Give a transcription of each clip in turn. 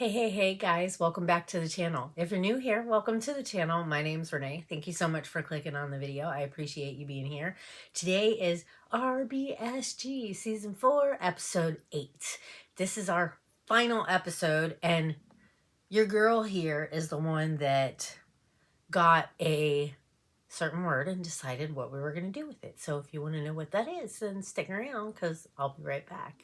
Hey guys, welcome back to the channel. If you're new here, welcome to the channel. My name's Renee. Thank you so much for clicking on the video. I appreciate you being here. Today is RBSG Season 4, Episode 8. This is our final episode, and your girl here is the one that got a certain word and decided what we were going to do with it. So if you want to know what that is, then stick around because I'll be right back.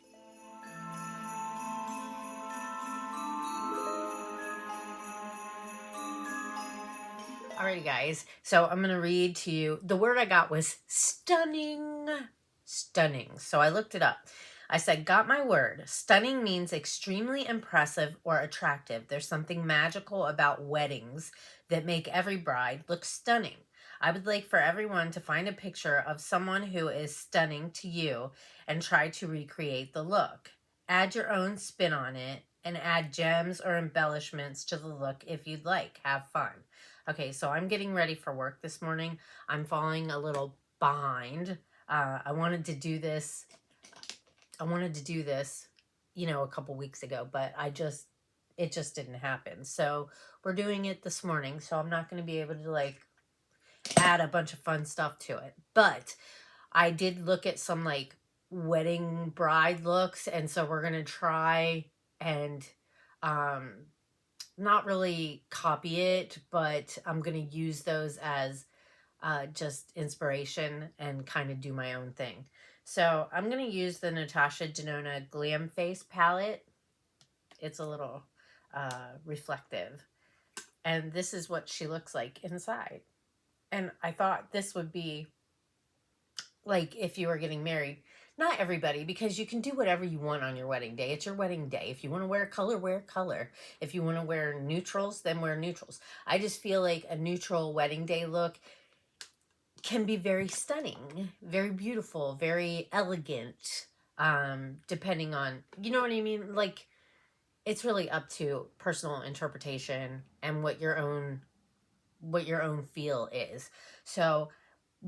Alrighty, guys. So I'm going to read to you. The word I got was stunning. Stunning. So I looked it up. I said, got my word. Stunning means extremely impressive or attractive. There's something magical about weddings that make every bride look stunning. I would like for everyone to find a picture of someone who is stunning to you and try to recreate the look. Add your own spin on it and add gems or embellishments to the look if you'd like. Have fun. Okay, so I'm getting ready for work this morning. I'm falling a little behind. I wanted to do this, you know, a couple weeks ago, but it just didn't happen. So we're doing it this morning, so I'm not going to be able to like add a bunch of fun stuff to it. But I did look at some like wedding bride looks, and so we're going to try and not really copy it, but I'm going to use those as just inspiration and kind of do my own thing. So I'm going to use the Natasha Denona Glam Face palette. It's a little reflective. And this is what she looks like inside. And I thought this would be like if you were getting married. Not everybody, because you can do whatever you want on your wedding day. It's your wedding day. If you want to wear color, wear color. If you want to wear neutrals, then wear neutrals. I just feel like a neutral wedding day look can be very stunning, very beautiful, very elegant, depending on, you know what I mean? Like, it's really up to personal interpretation and what your own feel is. So,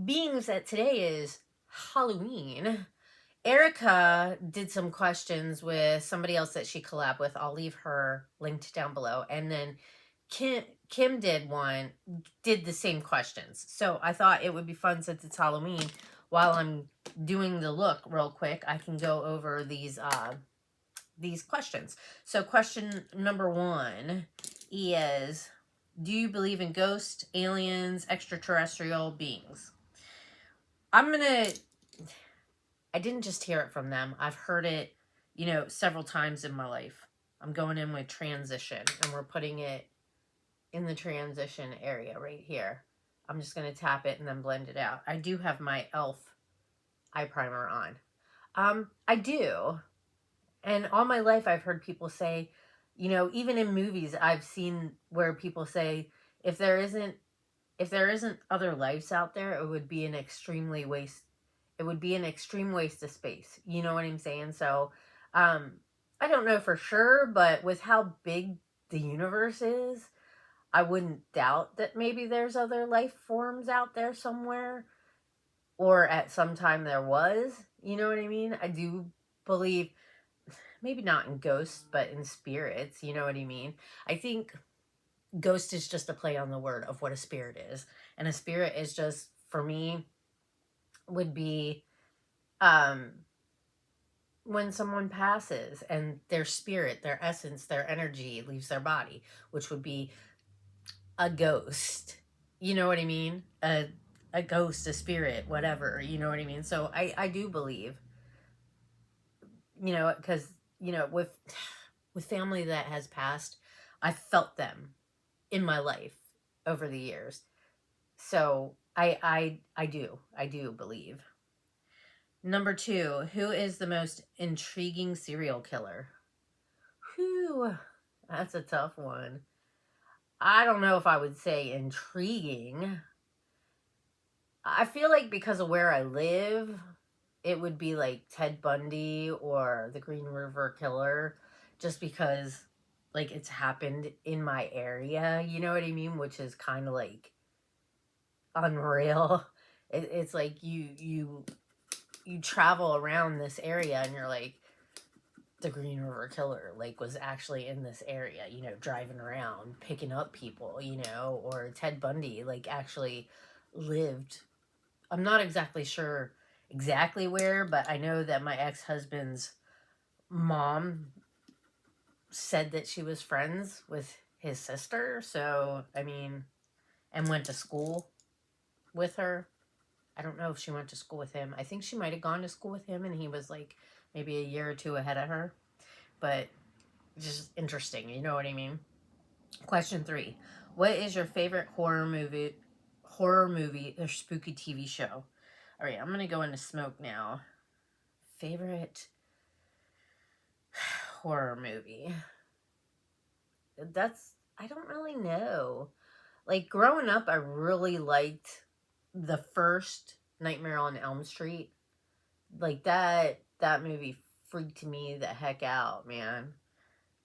being that today is Halloween, Erica did some questions with somebody else that she collabed with. I'll leave her linked down below. And then Kim did the same questions. So I thought it would be fun, since it's Halloween, while I'm doing the look real quick, I can go over these questions. So question number 1 is, do you believe in ghosts, aliens, extraterrestrial beings? I didn't just hear it from them. I've heard it, you know, several times in my life. I'm going in with transition, and we're putting it in the transition area right here. I'm just going to tap it and then blend it out. I do have my e.l.f. eye primer on. I do. And all my life I've heard people say, you know, even in movies I've seen where people say, if there isn't other lives out there, it would be an extreme waste of space. You know what I'm saying? So, I don't know for sure, but with how big the universe is, I wouldn't doubt that maybe there's other life forms out there somewhere, or at some time there was. You know what I mean? I do believe, maybe not in ghosts, but in spirits. You know what I mean? I think ghost is just a play on the word of what a spirit is. And a spirit is just, for me, would be when someone passes and their spirit, their essence, their energy leaves their body, which would be a ghost. You know what I mean? A ghost, a spirit, whatever. You know what I mean? So I do believe, you know, because, you know, with family that has passed, I felt them in my life over the years. So I do believe. Number 2, who is the most intriguing serial killer? Whew, that's a tough one. I don't know if I would say intriguing. I feel like because of where I live, it would be like Ted Bundy or the Green River Killer, just because like it's happened in my area, you know what I mean? Which is kind of like unreal. It's like you travel around this area and you're like, the Green River Killer, like, was actually in this area, you know, driving around, picking up people, you know, or Ted Bundy, like, actually lived. I'm not exactly sure exactly where, but I know that my ex-husband's mom said that she was friends with his sister. So, I mean, and went to school with her. I don't know if she went to school with him. I think she might have gone to school with him and he was like maybe a year or two ahead of her. But just interesting, you know what I mean? Question 3. What is your favorite horror movie or spooky TV show? All right, I'm going to go into smoke now. Favorite horror movie. I don't really know. Like, growing up, I really liked the first Nightmare on Elm Street. Like, that movie freaked me the heck out, man.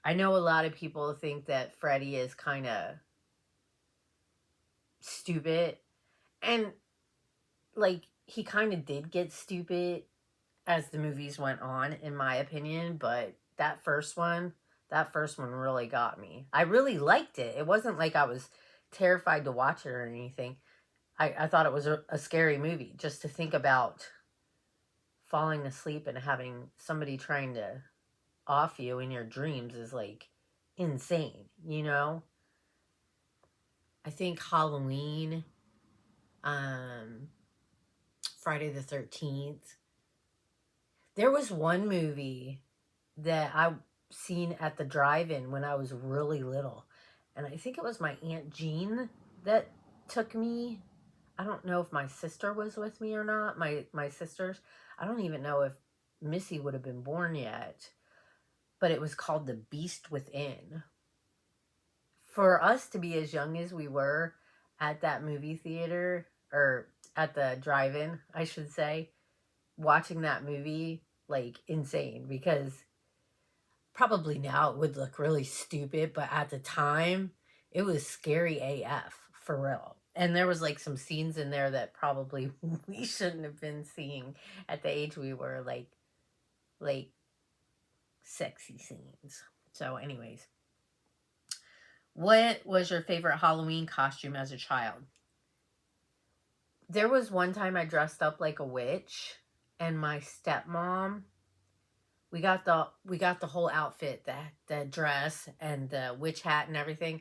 I know a lot of people think that Freddy is kind of stupid. And, like, he kind of did get stupid as the movies went on, in my opinion. But that first one really got me. I really liked it. It wasn't like I was terrified to watch it or anything. I thought it was a scary movie. Just to think about falling asleep and having somebody trying to off you in your dreams is like insane, you know? I think Halloween, Friday the 13th. There was one movie that I seen at the drive-in when I was really little. And I think it was my Aunt Jean that took me. I don't know if my sister was with me or not. My sisters. I don't even know if Missy would have been born yet. But it was called The Beast Within. For us to be as young as we were at that movie theater, or at the drive-in, I should say, watching that movie, like, insane. Because probably now it would look really stupid, but at the time, it was scary AF, for real. And there was like some scenes in there that probably we shouldn't have been seeing at the age we were, like sexy scenes. So anyways, what was your favorite Halloween costume as a child? There was one time I dressed up like a witch, and my stepmom, we got the whole outfit, the dress and the witch hat and everything.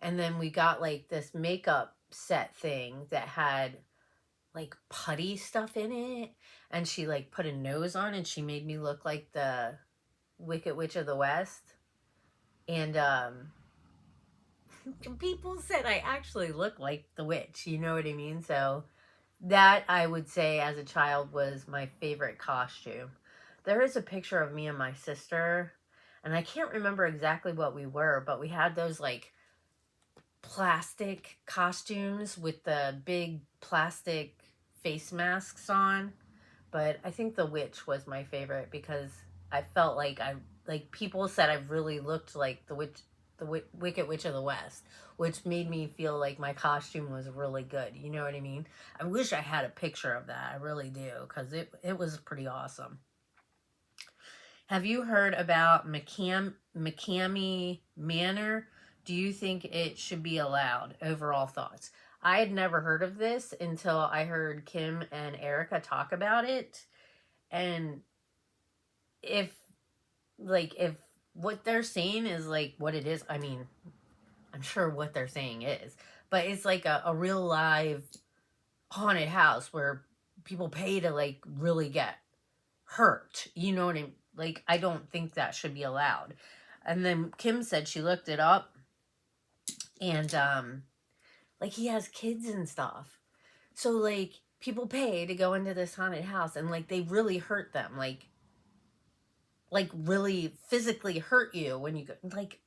And then we got like this makeup set thing that had like putty stuff in it. And she like put a nose on and she made me look like the Wicked Witch of the West. And people said I actually look like the witch, you know what I mean? So that, I would say, as a child, was my favorite costume. There is a picture of me and my sister, and I can't remember exactly what we were, but we had those like plastic costumes with the big plastic face masks on. But I think the witch was my favorite because I felt like people said I really looked like the witch, the Wicked Witch of the West, which made me feel like my costume was really good. You know what I mean? I wish I had a picture of that. I really do, because it was pretty awesome. Have you heard about McKamey Manor? Do you think it should be allowed? Overall thoughts. I had never heard of this until I heard Kim and Erica talk about it. And if what they're saying is like what it is, I mean, I'm sure what they're saying is, but it's like a real live haunted house where people pay to like really get hurt. You know what I mean? Like, I don't think that should be allowed. And then Kim said she looked it up, and like, he has kids and stuff. So like, people pay to go into this haunted house, and like, they really hurt them, like really physically hurt you when you go. Like,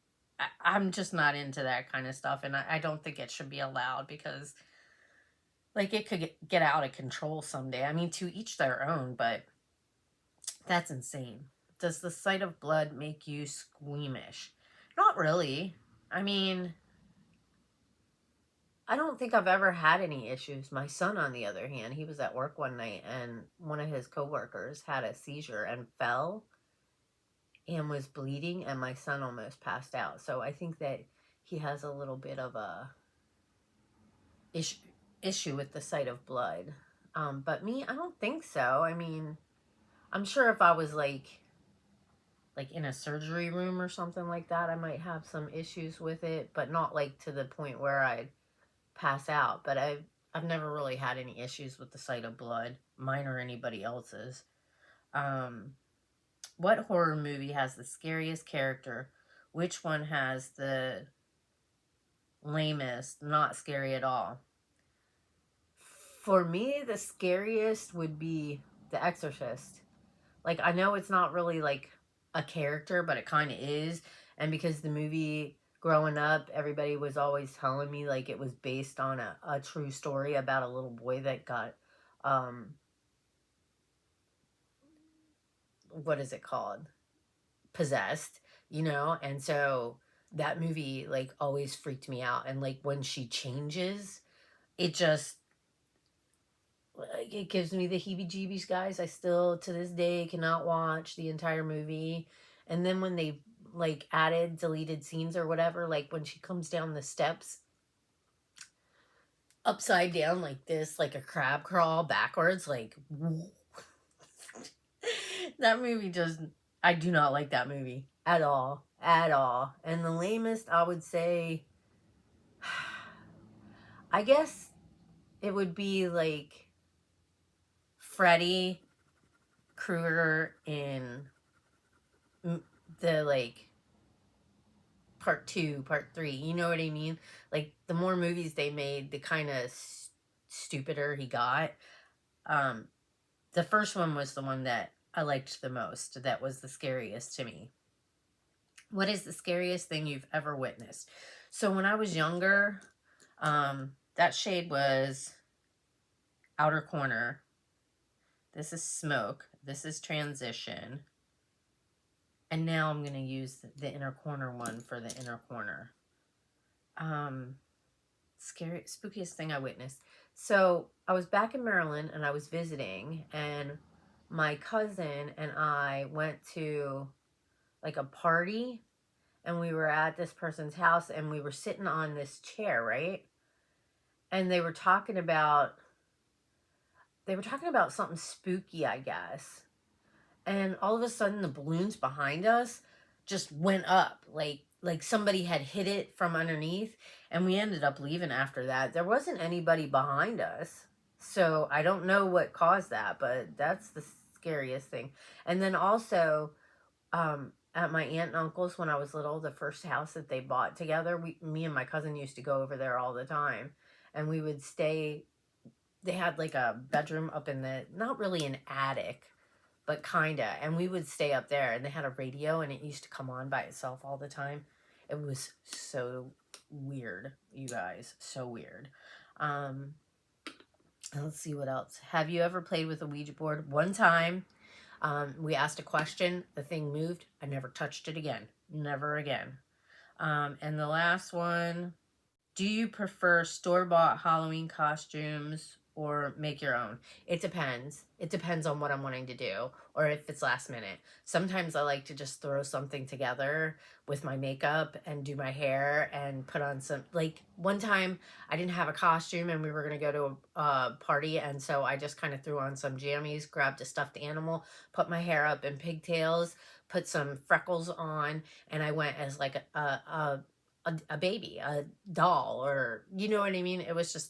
I'm just not into that kind of stuff, and I don't think it should be allowed, because like, it could get out of control someday. I mean, to each their own, but that's insane. Does the sight of blood make you squeamish? Not really. I mean, I don't think I've ever had any issues. My son, on the other hand, he was at work one night and one of his coworkers had a seizure and fell. and was bleeding, and my son almost passed out. So I think that he has a little bit of a issue with the sight of blood. But me, I don't think so. I mean, I'm sure if I was like in a surgery room or something like that, I might have some issues with it, but not like to the point where I'd pass out. But I've never really had any issues with the sight of blood, mine or anybody else's. What horror movie has the scariest character? Which one has the lamest, not scary at all? For me, the scariest would be The Exorcist. Like, I know it's not really like a character, but it kind of is. And because the movie, growing up, everybody was always telling me like it was based on a true story about a little boy that got, what is it called? Possessed, you know? And so that movie like always freaked me out. And like when she changes, it just, like, it gives me the heebie-jeebies, guys. I still, to this day, cannot watch the entire movie. And then when they, like, added deleted scenes or whatever, like, when she comes down the steps upside down like this, like a crab crawl backwards, like, that movie just, I do not like that movie at all. At all. And the lamest, I would say, I guess it would be, like, Freddy Krueger in the, like, part 2, part 3, you know what I mean? Like, the more movies they made, the kind of stupider he got. The first one was the one that I liked the most. That was the scariest to me. What is the scariest thing you've ever witnessed? So when I was younger, that shade was Outer Corner. This is Smoke. This is Transition. And now I'm going to use the Inner Corner one for the Inner Corner. Spookiest thing I witnessed. So I was back in Maryland and I was visiting, and my cousin and I went to like a party, and we were at this person's house, and we were sitting on this chair, right? And they were talking about something spooky, I guess. And all of a sudden the balloons behind us just went up, like somebody had hit it from underneath, and we ended up leaving after that. There wasn't anybody behind us, so I don't know what caused that, but that's the scariest thing. And then also, at my aunt and uncle's when I was little, the first house that they bought together, me and my cousin used to go over there all the time, and we would stay. They had like a bedroom up in the, not really an attic, but kinda, and we would stay up there, and they had a radio, and it used to come on by itself all the time. It was so weird, you guys, so weird. Let's see what else. Have you ever played with a Ouija board? One time, we asked a question, the thing moved, I never touched it again, never again. And the last one, do you prefer store-bought Halloween costumes or make your own? It depends. It depends on what I'm wanting to do, or if it's last minute. Sometimes I like to just throw something together with my makeup and do my hair and put on some, like one time I didn't have a costume and we were going to go to a party, and so I just kind of threw on some jammies, grabbed a stuffed animal, put my hair up in pigtails, put some freckles on, and I went as like a baby, a doll, or you know what I mean? It was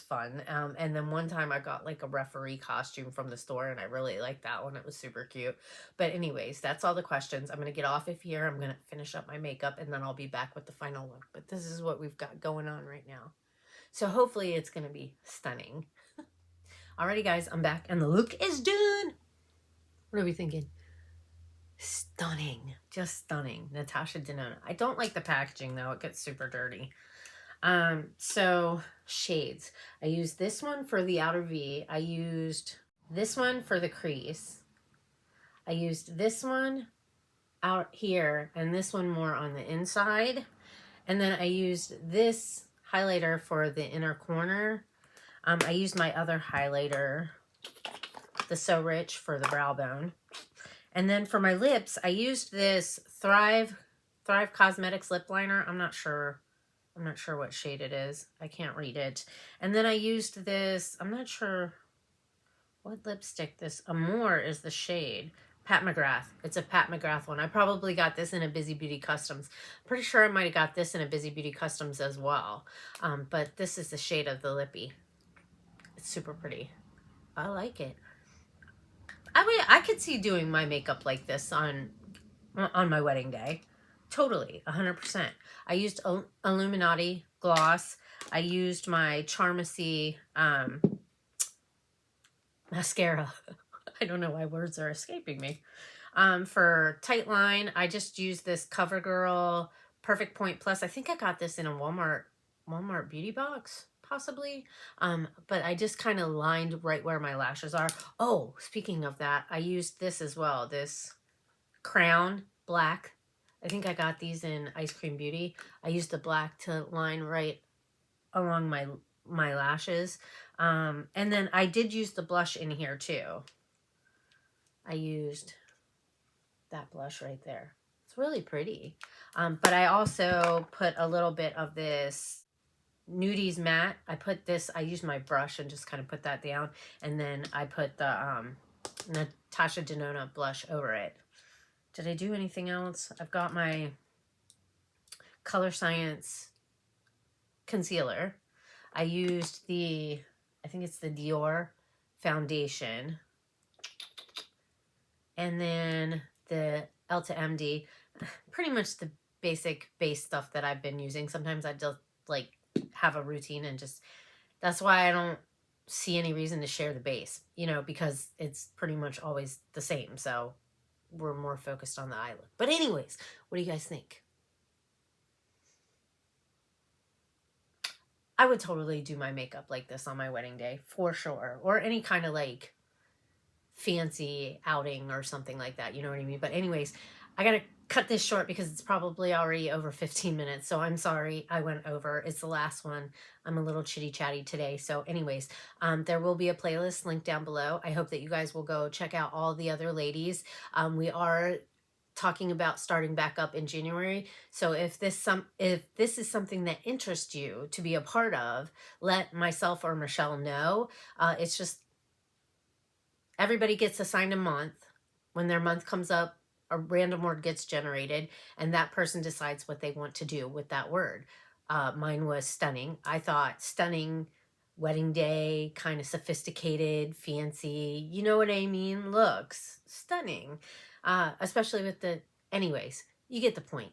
fun. And then one time I got like a referee costume from the store, and I really liked that one. It was super cute. But anyways, that's all the questions. I'm going to get off of here. I'm going to finish up my makeup, and then I'll be back with the final look. But this is what we've got going on right now. So hopefully it's going to be stunning. Alrighty guys, I'm back and the look is done. What are we thinking? Stunning, just stunning. Natasha Denona. I don't like the packaging though, it gets super dirty. So shades. I used this one for the outer V. I used this one for the crease. I used this one out here and this one more on the inside. And then I used this highlighter for the inner corner. I used my other highlighter, the So Rich, for the brow bone. And then for my lips, I used this Thrive Cosmetics lip liner. I'm not sure what shade it is. I can't read it. And then I used this, I'm not sure what lipstick this, Amore is the shade. Pat McGrath. It's a Pat McGrath one. I probably got this in a Busy Beauty Customs. Pretty sure I might have got this in a Busy Beauty Customs as well. But this is the shade of the lippy. It's super pretty. I like it. I could see doing my makeup like this on my wedding day. Totally, 100%. I used Illuminati gloss. I used my Charmacy mascara. I don't know why words are escaping me. For tight line, I just used this CoverGirl Perfect Point Plus. I think I got this in a Walmart beauty box, possibly. But I just kind of lined right where my lashes are. Oh, speaking of that, I used this as well. This Crown Black. I think I got these in Ice Cream Beauty. I used the black to line right along my lashes. And then I did use the blush in here too. I used that blush right there. It's really pretty. But I also put a little bit of this Nudies matte. I used my brush and just kind of put that down. And then I put the Natasha Denona blush over it. Did I do anything else? I've got my Color Science concealer. I used I think it's the Dior foundation. And then the Elta MD, pretty much the basic base stuff that I've been using. Sometimes I just like have a routine and just, that's why I don't see any reason to share the base, you know, because it's pretty much always the same. So we're more focused on the eye look. But anyways, what do you guys think? I would totally do my makeup like this on my wedding day, for sure. Or any kind of like fancy outing or something like that, you know what I mean? But anyways, I gotta cut this short because it's probably already over 15 minutes. So I'm sorry I went over. It's the last one. I'm a little chitty chatty today. So anyways, there will be a playlist linked down below. I hope that you guys will go check out all the other ladies. We are talking about starting back up in January. So if this is something that interests you to be a part of, let myself or Michelle know. It's just everybody gets assigned a month. When their month comes up, a random word gets generated, and that person decides what they want to do with that word. Mine was stunning. I thought stunning, wedding day, kind of sophisticated, fancy, you know what I mean? Looks stunning. Especially with anyways, you get the point.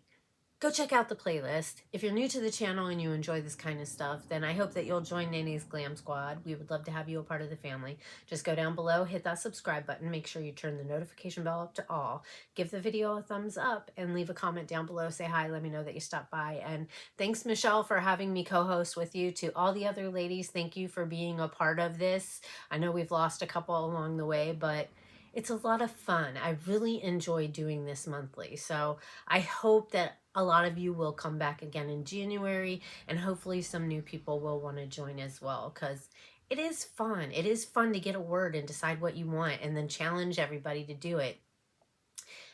Go check out the playlist. If you're new to the channel and you enjoy this kind of stuff, then I hope that you'll join Nene's Glam Squad. We would love to have you a part of the family. Just go down below, hit that subscribe button, make sure you turn the notification bell up to all, give the video a thumbs up, and leave a comment down below. Say hi, let me know that you stopped by. And thanks, Michelle, for having me co-host with you. To all the other ladies, thank you for being a part of this. I know we've lost a couple along the way, but it's a lot of fun. I really enjoy doing this monthly. So I hope that a lot of you will come back again in January, and hopefully some new people will want to join as well, because it is fun. It is fun to get a word and decide what you want and then challenge everybody to do it.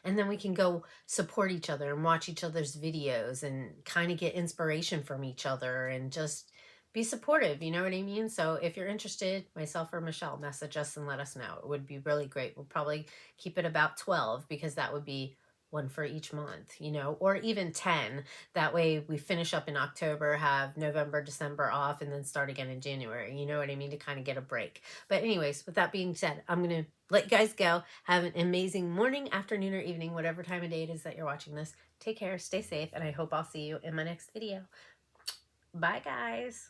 And then we can go support each other and watch each other's videos and kind of get inspiration from each other and just be supportive, you know what I mean? So if you're interested, myself or Michelle, message us and let us know. It would be really great. We'll probably keep it about 12 because that would be one for each month, you know, or even 10. That way we finish up in October, have November, December off, and then start again in January. You know what I mean? To kind of get a break. But anyways, with that being said, I'm going to let you guys go. Have an amazing morning, afternoon, or evening, whatever time of day it is that you're watching this. Take care, stay safe, and I hope I'll see you in my next video. Bye, guys.